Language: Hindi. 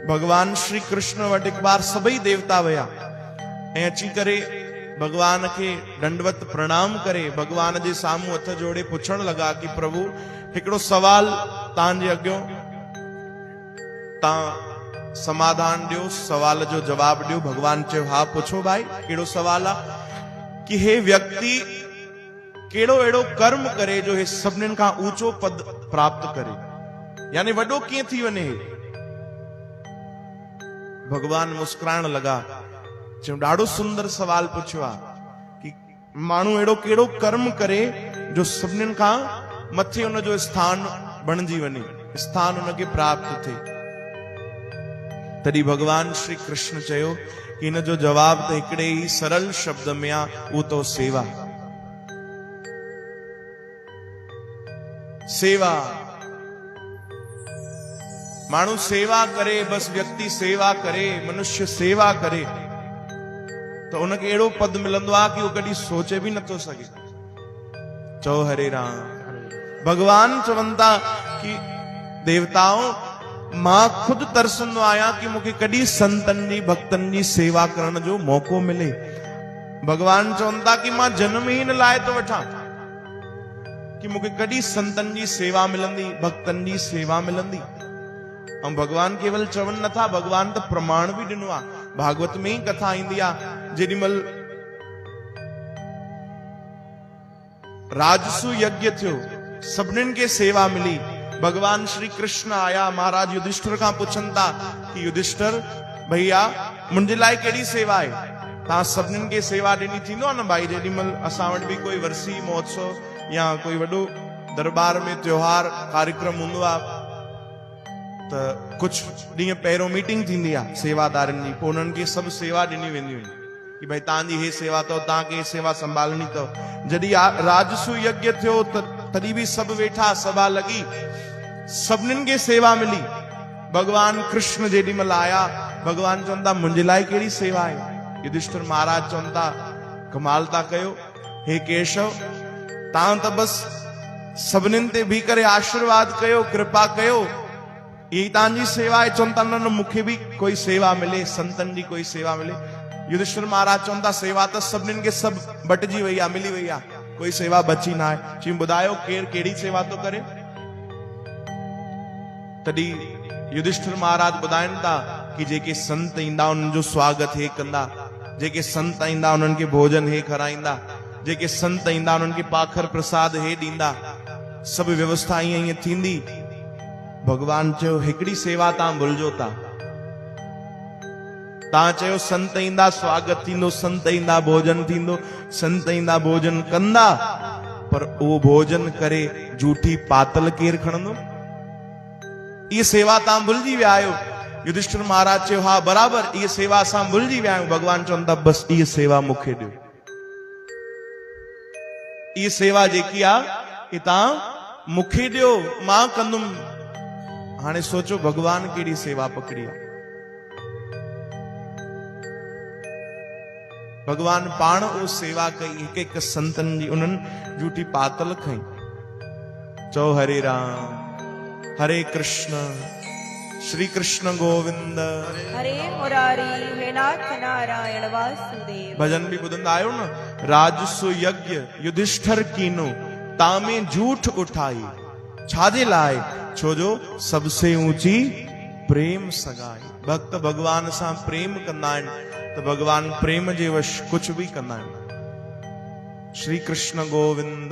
भगवान श्री कृष्ण वटि एक बार सभई देवता वया ऐं अची करे भगवान के दंडवत प्रणाम करे भगवान जे सामू हथ जोड़े पुछण लगा कि प्रभु हिकड़ो सवाल तांजे अग्यो ता समाधान दियो, सवाल जो जवाब दियो। भगवान चयो हा पुछो भाई केड़ो सवाल आ कि हे व्यक्ति केड़ो एड़ो कर्म करे जो हे सभिनीन खां ऊंचो पद प्राप्त करे, यानी वडो कीअं थी वने। भगवान मुस्कुराइण लगा, चयो ॾाढो सुंदर सवाल पुछियो आ कि माण्हू एड़ो केड़ो कर्म करे जो सभिनीन खां मथे उन जो स्थान बणजी वने, स्थान उनखे प्राप्त थिए। तॾहिं भगवान श्री कृष्ण चयो कि इन जो जवाब त हिकिड़े ई सरल शब्द में आ, उहो तो सेवा। सेवा माण्हू सेवा करे, बस व्यक्ति सेवा करे, मनुष्य सेवा करे तो उनके एड़ो पद मिलंदो आ कि वो कभी सोचे भी नथो सके। चओ हरे राम। भगवान चवंता कि देवताओं मां खुद तरसंदो आया कि मुझे कभी संतन जी भक्तन जी सेवा करण जो मौको मिले। भगवान चवंता कि मां जन्म ही इन लाए तो वठा कि मुझे कभी संतन जी सेवा मिलंदी, भक्तन जी सेवा मिलंदी। और भगवान केवल चवन नथा, भगवान तो प्रमाण भी दिनो आ। भागवत में ही कथा ईंदी आ, जेडीमल राजसु यज्ञ थियो, सभिनीन के सेवा मिली। भगवान श्री कृष्ण आया, महाराज युधिष्ठिर का पुछन था कि युधिष्ठिर भैया मुंहिंजे लाइ केड़ी सेवा है? तव्हां सभिनीन के सेवा ॾिनी थींदो न भाई। जेडीमल असां वटि भी कोई वर्सी महोत्सव या कोई वॾो दरबार में त्योहार कार्यक्रम हूंदो आ तो कुछ ॾींहं पहिरियों मीटिंग थींदी आहे सेवादारनि जी, पोइ उन्हनि खे सभु सेवा ॾिनी वेंदियूं आहिनि कि भाई तव्हांजी हे सेवा अथव, तव्हांखे हे सेवा संभालनी अथव। जॾहिं राजसु यज्ञ थियो तॾहिं बि सभु वेठा, सभा लॻी, सभिनीनि खे सेवा मिली। भगवान कृष्ण जेॾीमहिल आया, भगवान चवनि था मुंहिंजे लाइ कहिड़ी सेवा आहे? युधिष्ठिर महाराज चवनि था कमाल था कयो, हे केशव तव्हां त बसि सभिनीनि ते बीह करे आशीर्वाद कयो, कृपा कयो, यही तव्हांजी सेवा है। चवनि था न मूंखे भी कोई सेवा मिले, संतन जी कोई सेवा मिले। युधिष्ठिर महाराज चवनि था सेवा त सभिनीनि खे सभु बटिजी वई आहे, मिली वई आहे, कोई सेवा बची ना आहे। चई ॿुधायो केरु कहिड़ी सेवा तो करे? तॾहिं युधिष्ठिर महाराज ॿुधाइनि था कि जेके संत ईंदा उन्हनि जो स्वागत हे कंदा, जेके संत ईंदा उन्हनि खे भोजन हे खाराईंदा, जेके संत ईंदा उन्हनि खे पाखर प्रसाद हे ॾींदा, सभु व्यवस्था ईअं ईअं थींदी। भगवान चयो हिकड़ी सेवा तव्हां भुलिजो था। तव्हां चयो संत ईंदा स्वागत थींदो, संत ईंदा भोजन थींदो, संत ईंदा भोजन कंदा, पर उहो भोजन करे झूठी पातल केर खणंदो? ये सेवा तव्हां भुलिजी विया आहियो। युधिष्ठिर महाराज चयो हा बराबर, ये सेवा असां भुलिजी विया आहियूं। भगवान चवनि था बस ये सेवा मूंखे ॾियो। ये सेवा जेकी आ ये तव्हां मूंखे ॾियो, मां कंदुमि। हाणे सोचो भगवान केड़ी सेवा पकड़ी है। भगवान पाण वो सेवा कई, एक एक संतन जी उन्हनि झूठी पातल खई। चो हरे राम हरे कृष्ण श्री कृष्ण गोविंद हरे मुरारी हे नाथ नारायण वासुदेव। भजन भी ॿुधंदा आयो न। राजसु यज्ञ युधिष्ठिर कीनो, तामे झूठ उठाई, छाजे लाए? छोजो सबसे ऊंची प्रेम सगाई। भक्त भगवान सां प्रेम कंदा आहिनि तो भगवान प्रेम जे वश कुछ भी कंदा आहिनि। श्री कृष्ण गोविंद।